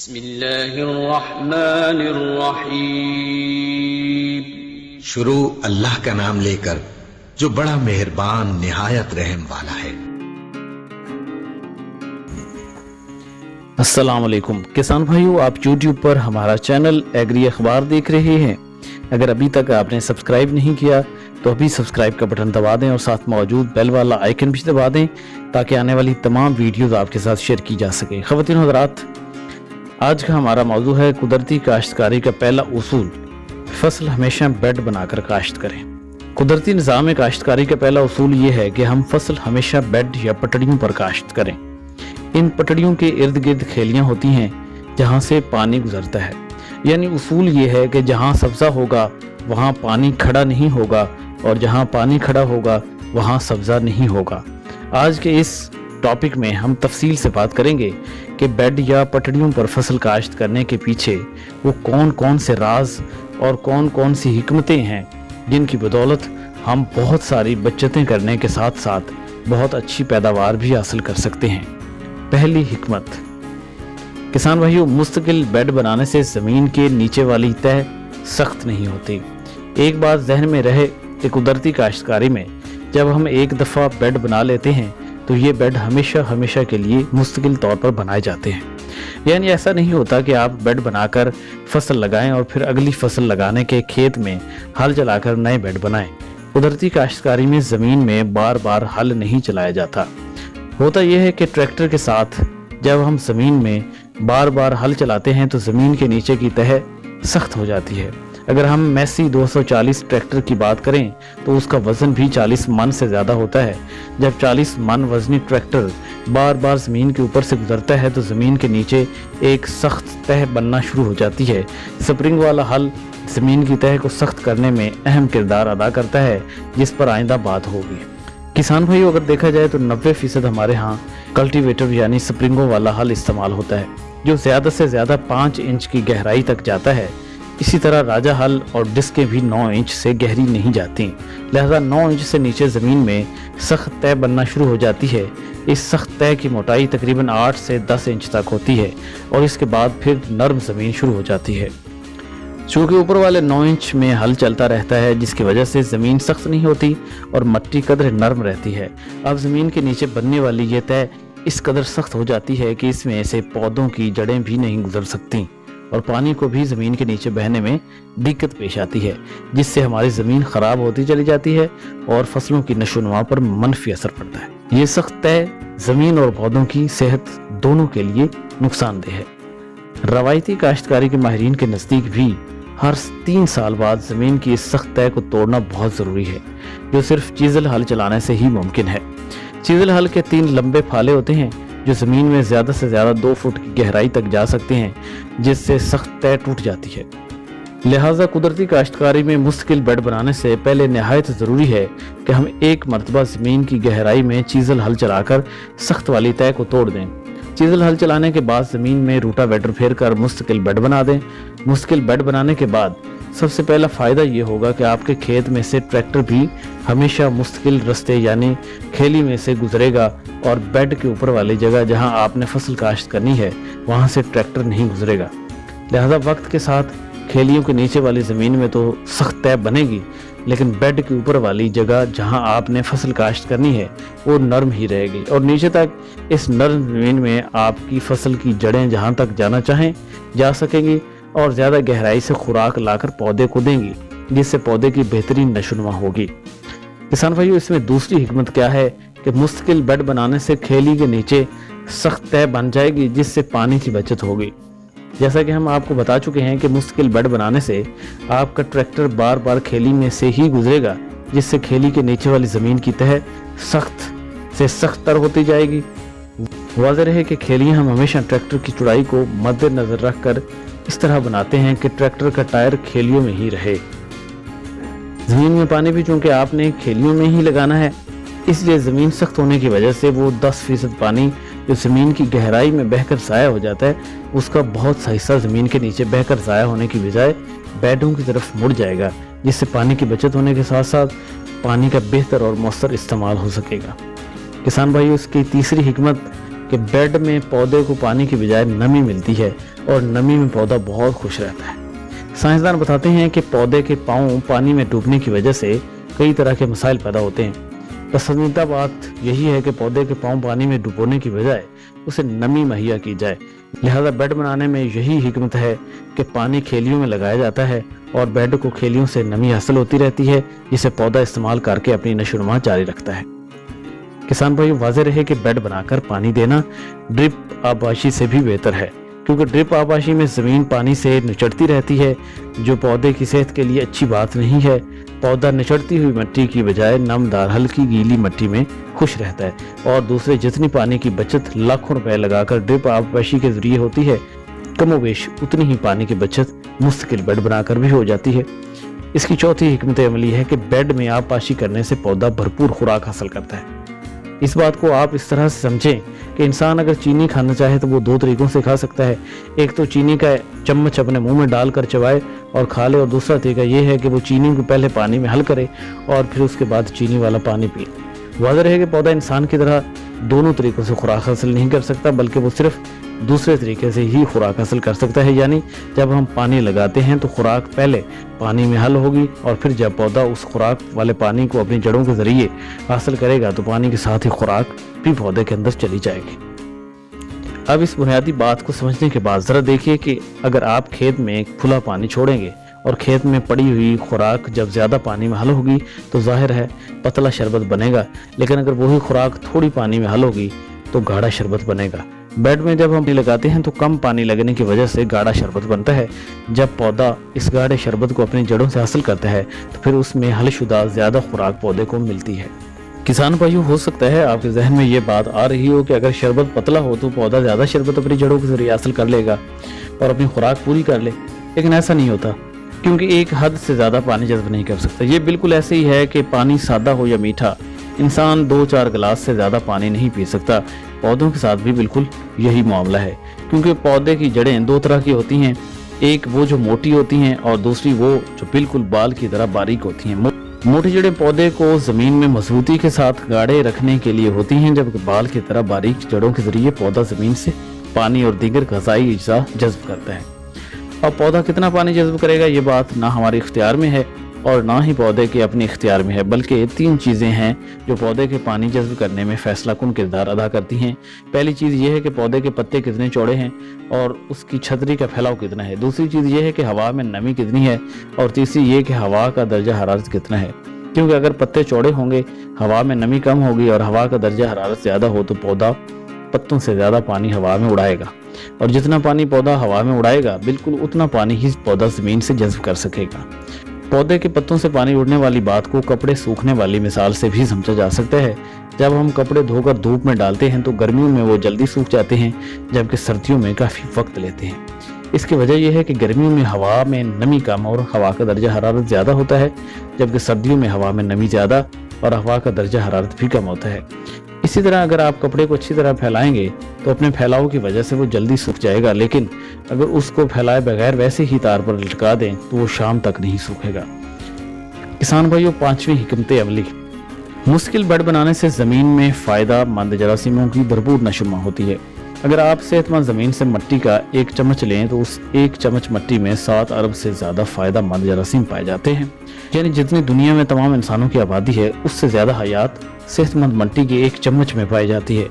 بسم اللہ الرحمن الرحیم۔ شروع اللہ کا نام لے کر جو بڑا مہربان نہایت رحم والا ہے۔ السلام علیکم کسان بھائیو، آپ یوٹیوب پر ہمارا چینل ایگری اخبار دیکھ رہے ہیں۔ اگر ابھی تک آپ نے سبسکرائب نہیں کیا تو ابھی سبسکرائب کا بٹن دبا دیں اور ساتھ موجود بیل والا آئیکن بھی دبا دیں تاکہ آنے والی تمام ویڈیوز آپ کے ساتھ شیئر کی جا سکے۔ خواتین و حضرات، آج کا ہمارا موضوع ہے قدرتی کاشتکاری کا پہلا اصول، فصل ہمیشہ بیڈ بنا کر کاشت کریں۔ قدرتی نظام کاشتکاری کا پہلا اصول یہ ہے کہ ہم فصل ہمیشہ بیڈ یا پٹڑیوں پر کاشت کریں۔ ان پٹڑیوں کے ارد گرد کھیلیاں ہوتی ہیں جہاں سے پانی گزرتا ہے، یعنی اصول یہ ہے کہ جہاں سبزہ ہوگا وہاں پانی کھڑا نہیں ہوگا اور جہاں پانی کھڑا ہوگا وہاں سبزہ نہیں ہوگا۔ آج کے اس ٹاپک میں ہم تفصیل سے بات کریں گے کہ بیڈ یا پٹڑیوں پر فصل کاشت کرنے کے پیچھے وہ کون کون سے راز اور کون کون سی حکمتیں ہیں جن کی بدولت ہم بہت ساری بچتیں کرنے کے ساتھ ساتھ بہت اچھی پیداوار بھی حاصل کر سکتے ہیں۔ پہلی حکمت، کسان بھائیو، مستقل بیڈ بنانے سے زمین کے نیچے والی تہ سخت نہیں ہوتی۔ ایک بات ذہن میں رہے کہ قدرتی کاشتکاری میں جب ہم ایک دفعہ بیڈ بنا لیتے ہیں تو یہ بیڈ ہمیشہ کے لیے مستقل طور پر بنائے جاتے ہیں، یعنی ایسا نہیں ہوتا کہ آپ بیڈ بنا کر فصل لگائیں اور پھر اگلی فصل لگانے کے کھیت میں ہل چلا کر نئے بیڈ بنائیں۔ قدرتی کاشتکاری میں زمین میں بار بار ہل نہیں چلایا جاتا۔ ہوتا یہ ہے کہ ٹریکٹر کے ساتھ جب ہم زمین میں بار بار ہل چلاتے ہیں تو زمین کے نیچے کی تہ سخت ہو جاتی ہے۔ اگر ہم میسی 240 ٹریکٹر کی بات کریں تو اس کا وزن بھی 40 من سے زیادہ ہوتا ہے۔ جب 40 من وزنی ٹریکٹر بار بار زمین کے اوپر سے گزرتا ہے تو زمین کے نیچے ایک سخت تہ بننا شروع ہو جاتی ہے۔ سپرنگ والا ہل زمین کی تہ کو سخت کرنے میں اہم کردار ادا کرتا ہے، جس پر آئندہ بات ہوگی۔ کسان بھائیو، اگر دیکھا جائے تو 90% ہمارے ہاں کلٹیویٹر یعنی سپرنگوں والا ہل استعمال ہوتا ہے جو زیادہ سے زیادہ 5 انچ کی گہرائی تک جاتا ہے۔ اسی طرح راجہ ہل اور ڈسکیں بھی 9 انچ سے گہری نہیں جاتی، لہذا 9 انچ سے نیچے زمین میں سخت تہ بننا شروع ہو جاتی ہے۔ اس سخت تہ کی موٹائی تقریباً 8 سے 10 انچ تک ہوتی ہے اور اس کے بعد پھر نرم زمین شروع ہو جاتی ہے۔ چونکہ اوپر والے 9 انچ میں ہل چلتا رہتا ہے جس کی وجہ سے زمین سخت نہیں ہوتی اور مٹی قدر نرم رہتی ہے۔ اب زمین کے نیچے بننے والی یہ تہ اس قدر سخت ہو جاتی ہے کہ اس میں سے پودوں کی جڑیں بھی نہیں گزر سکتی اور پانی کو بھی زمین کے نیچے بہنے میں دقت پیش آتی ہے، جس سے ہماری زمین خراب ہوتی چلی جاتی ہے اور فصلوں کی نشو و نما پر منفی اثر پڑتا ہے۔ یہ سخت تہ زمین اور پودوں کی صحت دونوں کے لیے نقصان دہ ہے۔ روایتی کاشتکاری کے ماہرین کے نزدیک بھی ہر 3 سال بعد زمین کی اس سخت تہ کو توڑنا بہت ضروری ہے، جو صرف چیزل ہل چلانے سے ہی ممکن ہے۔ چیزل ہل کے 3 لمبے پھالے ہوتے ہیں جو زمین میں زیادہ سے زیادہ 2 فٹ کی گہرائی تک جا سکتے ہیں، جس سے سخت تہ ٹوٹ جاتی ہے۔ لہٰذا قدرتی کاشتکاری میں مستقل بیڈ بنانے سے پہلے نہایت ضروری ہے کہ ہم ایک مرتبہ زمین کی گہرائی میں چیزل ہل چلا کر سخت والی تہ کو توڑ دیں۔ چیزل ہل چلانے کے بعد زمین میں روٹا ویٹر پھیر کر مستقل بیڈ بنا دیں۔ مستقل بیڈ بنانے کے بعد سب سے پہلا فائدہ یہ ہوگا کہ آپ کے کھیت میں سے ٹریکٹر بھی ہمیشہ مستقل رستے یعنی کھیلی میں سے گزرے گا اور بیڈ کے اوپر والی جگہ جہاں آپ نے فصل کاشت کرنی ہے وہاں سے ٹریکٹر نہیں گزرے گا۔ لہذا وقت کے ساتھ کھیلیوں کے نیچے والی زمین میں تو سخت تہ بنے گی، لیکن بیڈ کے اوپر والی جگہ جہاں آپ نے فصل کاشت کرنی ہے وہ نرم ہی رہے گی اور نیچے تک اس نرم زمین میں آپ کی فصل کی جڑیں جہاں تک جانا چاہیں جا سکیں گی اور زیادہ گہرائی سے خوراک لا کر پودے کو دیں گی، جس سے پودے کی بہترین نشو و نما ہوگی۔ کسان بھائیو، اس میں دوسری حکمت کیا ہے کہ مستقل بیڈ بنانے سے کھیلی کے نیچے سخت تہ بن جائے گی، جس سے پانی کی بچت ہوگی۔ جیسا کہ ہم آپ کو بتا چکے ہیں کہ مستقل بیڈ بنانے سے آپ کا ٹریکٹر بار بار کھیلی میں سے ہی گزرے گا، جس سے کھیلی کے نیچے والی زمین کی تہ سخت سے سخت تر ہوتی جائے گی۔ واضح رہے کہ کھیلیاں ہم ہمیشہ ٹریکٹر کی چوڑائی کو مد نظر رکھ کر اس طرح بناتے ہیں کہ ٹریکٹر کا ٹائر کھیلیوں میں ہی رہے۔ زمین میں پانی بھی چونکہ آپ نے کھیلیوں میں ہی لگانا ہے، اس لیے زمین سخت ہونے کی وجہ سے وہ 10% پانی جو زمین کی گہرائی میں بہہ کر ضائع ہو جاتا ہے، اس کا بہت سا حصہ زمین کے نیچے بہہ کر ضائع ہونے کی بجائے بیڈوں کی طرف مڑ جائے گا، جس سے پانی کی بچت ہونے کے ساتھ ساتھ پانی کا بہتر اور مؤثر استعمال ہو سکے گا۔ کسان بھائی، اس کی تیسری حکمت کہ بیڈ میں پودے کو پانی کی بجائے نمی ملتی ہے اور نمی میں پودا بہت خوش رہتا ہے۔ سائنسدان بتاتے ہیں کہ پودے کے پاؤں پانی میں ڈوبنے کی وجہ سے کئی طرح کے مسائل پیدا ہوتے ہیں۔ پسندیدہ بات یہی ہے کہ پودے کے پاؤں پانی میں ڈبونے کی بجائے اسے نمی مہیا کی جائے، لہذا بیڈ بنانے میں یہی حکمت ہے کہ پانی کھیلیوں میں لگایا جاتا ہے اور بیڈ کو کھیلیوں سے نمی حاصل ہوتی رہتی ہے، جسے پودا استعمال کر کے اپنی نشو و نما جاری رکھتا ہے۔ کسان بھائیو، واضح رہے کہ بیڈ بنا کر پانی دینا ڈرپ آبپاشی سے بھی بہتر ہے، کیونکہ ڈرپ آبپاشی میں زمین پانی سے نچڑتی رہتی ہے، جو پودے کی صحت کے لیے اچھی بات نہیں ہے۔ پودا نچڑتی ہوئی مٹی کی بجائے نمدار ہلکی گیلی مٹی میں خوش رہتا ہے، اور دوسرے جتنی پانی کی بچت لاکھوں روپے لگا کر ڈرپ آبپاشی کے ذریعے ہوتی ہے، کم و بیش اتنی ہی پانی کی بچت مستقل بیڈ بنا کر بھی ہو جاتی ہے۔ اس کی چوتھی حکمت عملی ہے کہ بیڈ میں آبپاشی کرنے سے پودا بھرپور خوراک حاصل کرتا ہے۔ اس بات کو آپ اس طرح سے سمجھیں کہ انسان اگر چینی کھانا چاہے تو وہ دو طریقوں سے کھا سکتا ہے، ایک تو چینی کا چمچ اپنے منہ میں ڈال کر چبائے اور کھا لے، اور دوسرا طریقہ یہ ہے کہ وہ چینی کو پہلے پانی میں حل کرے اور پھر اس کے بعد چینی والا پانی پی۔ واضح رہے کہ پودا انسان کی طرح دونوں طریقوں سے خوراک حاصل نہیں کر سکتا، بلکہ وہ صرف دوسرے طریقے سے ہی خوراک حاصل کر سکتا ہے، یعنی جب ہم پانی لگاتے ہیں تو خوراک پہلے پانی میں حل ہوگی، اور پھر جب پودا اس خوراک والے پانی کو اپنی جڑوں کے ذریعے حاصل کرے گا تو پانی کے ساتھ ہی خوراک بھی پودے کے اندر چلی جائے گی۔ اب اس بنیادی بات کو سمجھنے کے بعد ذرا دیکھیے کہ اگر آپ کھیت میں کھلا پانی چھوڑیں گے اور کھیت میں پڑی ہوئی خوراک جب زیادہ پانی میں حل ہوگی تو ظاہر ہے پتلا شربت بنے گا، لیکن اگر وہی خوراک تھوڑی پانی میں حل ہوگی تو گاڑھا شربت بنے گا۔ بیڈ میں جب ہم لگاتے ہیں تو کم پانی لگنے کی وجہ سے گاڑھا شربت بنتا ہے۔ جب پودا اس گاڑھے شربت کو اپنی جڑوں سے حاصل کرتا ہے تو پھر اس میں حل شدہ زیادہ خوراک پودے کو ملتی ہے۔ کسان بھائیو، ہو سکتا ہے آپ کے ذہن میں یہ بات آ رہی ہو کہ اگر شربت پتلا ہو تو پودا زیادہ شربت اپنی جڑوں کے ذریعے حاصل کر لے گا اور اپنی خوراک پوری کر لے، لیکن ایسا نہیں ہوتا، کیونکہ ایک حد سے زیادہ پانی جذب نہیں کر سکتا۔ یہ بالکل ایسے ہی ہے کہ پانی سادہ ہو یا میٹھا، انسان 2-4 گلاس سے زیادہ پانی نہیں پی سکتا۔ پودوں کے ساتھ بھی بالکل یہی معاملہ ہے، کیونکہ پودے کی جڑیں دو طرح کی ہوتی ہیں، ایک وہ جو موٹی ہوتی ہیں اور دوسری وہ جو بالکل بال کی طرح باریک ہوتی ہیں۔ موٹی جڑیں پودے کو زمین میں مضبوطی کے ساتھ گاڑے رکھنے کے لیے ہوتی ہیں، جبکہ بال کی طرح باریک جڑوں کے ذریعے پودا زمین سے پانی اور دیگر غذائی اجزاء جذب کرتا ہے۔ اور پودا کتنا پانی جذب کرے گا یہ بات نہ ہمارے اختیار میں ہے اور نہ ہی پودے کے اپنے اختیار میں ہے، بلکہ 3 چیزیں ہیں جو پودے کے پانی جذب کرنے میں فیصلہ کن کردار ادا کرتی ہیں۔ پہلی چیز یہ ہے کہ پودے کے پتے کتنے چوڑے ہیں اور اس کی چھتری کا پھیلاؤ کتنا ہے، دوسری چیز یہ ہے کہ ہوا میں نمی کتنی ہے، اور تیسری یہ کہ ہوا کا درجہ حرارت کتنا ہے۔ کیونکہ اگر پتے چوڑے ہوں گے، ہوا میں نمی کم ہوگی اور ہوا کا درجہ حرارت زیادہ ہو تو پودا پتوں سے زیادہ پانی ہوا میں اڑائے گا، اور جتنا پانی پودا ہوا میں اڑائے گا بالکل اتنا پانی ہی پودا زمین سے جذب کر سکے گا۔ پودے کے پتوں سے پانی اڑنے والی بات کو کپڑے سوکھنے والی مثال سے بھی سمجھا جا سکتا ہے۔ جب ہم کپڑے دھو کر دھوپ میں ڈالتے ہیں تو گرمیوں میں وہ جلدی سوکھ جاتے ہیں، جبکہ سردیوں میں کافی وقت لیتے ہیں۔ اس کی وجہ یہ ہے کہ گرمیوں میں ہوا میں نمی کم اور ہوا کا درجہ حرارت زیادہ ہوتا ہے، جبکہ سردیوں میں ہوا میں نمی زیادہ اور ہوا کا درجہ حرارت بھی کم ہوتا ہے۔ اسی طرح اگر آپ کپڑے کو اچھی طرح پھیلائیں گے تو اپنے پھیلاؤ کی وجہ سے وہ جلدی سوکھ جائے گا، لیکن اگر اس کو پھیلائے بغیر ویسے ہی تار پر لٹکا دیں تو وہ شام تک نہیں سوکھے گا۔ کسان بھائیو، 5ویں حکمت عملی، مشکل بیڈ بنانے سے زمین میں فائدہ مند جراثیموں کی بھرپور نشوما ہوتی ہے۔ اگر آپ صحت مند زمین سے مٹی کا 1 چمچ لیں تو اس 1 چمچ مٹی میں 7 ارب سے زیادہ فائدہ مند جراثیم پائے جاتے ہیں، یعنی جتنی دنیا میں تمام انسانوں کی آبادی ہے اس سے زیادہ حیات صحت مند مٹی کے 1 چمچ میں پائی جاتی ہے۔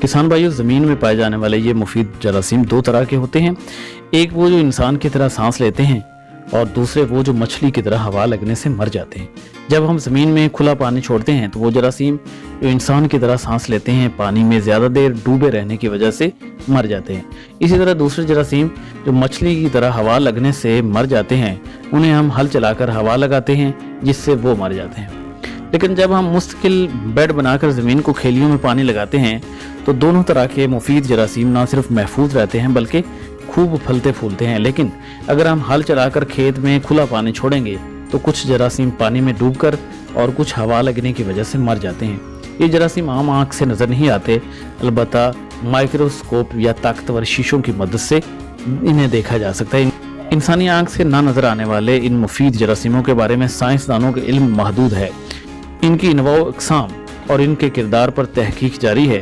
کسان بھائیو، زمین میں پائے جانے والے یہ مفید جراثیم 2 طرح کے ہوتے ہیں، ایک وہ جو انسان کی طرح سانس لیتے ہیں اور دوسرے وہ جو مچھلی کی طرح ہوا لگنے سے مر جاتے ہیں۔ جب ہم زمین میں کھلا پانی چھوڑتے ہیں تو وہ جراثیم جو انسان کی طرح سانس لیتے ہیں پانی میں زیادہ دیر ڈوبے رہنے کی وجہ سے مر جاتے ہیں۔ اسی طرح دوسرے جراثیم جو مچھلی کی طرح ہوا لگنے سے مر جاتے ہیں انہیں ہم ہل چلا کر ہوا لگاتے ہیں جس سے وہ مر جاتے ہیں۔ لیکن جب ہم مستقل بیڈ بنا کر زمین کو کھیلیوں میں پانی لگاتے ہیں تو دونوں طرح کے مفید جراثیم نہ صرف محفوظ رہتے ہیں بلکہ خوب پھلتے پھولتے ہیں۔ لیکن اگر ہم ہل چلا کر کھیت میں کھلا پانی چھوڑیں گے تو کچھ جراثیم پانی میں ڈوب کر اور کچھ ہوا لگنے کی وجہ سے مر جاتے ہیں۔ یہ جراثیم عام آنکھ سے نظر نہیں آتے، البتہ مائکروسکوپ یا طاقتور شیشوں کی مدد سے انہیں دیکھا جا سکتا ہے۔ انسانی آنکھ سے نہ نظر آنے والے ان مفید جراثیموں کے بارے میں سائنسدانوں کا علم محدود ہے، ان کی انواع و اقسام اور ان کے کردار پر تحقیق جاری ہے۔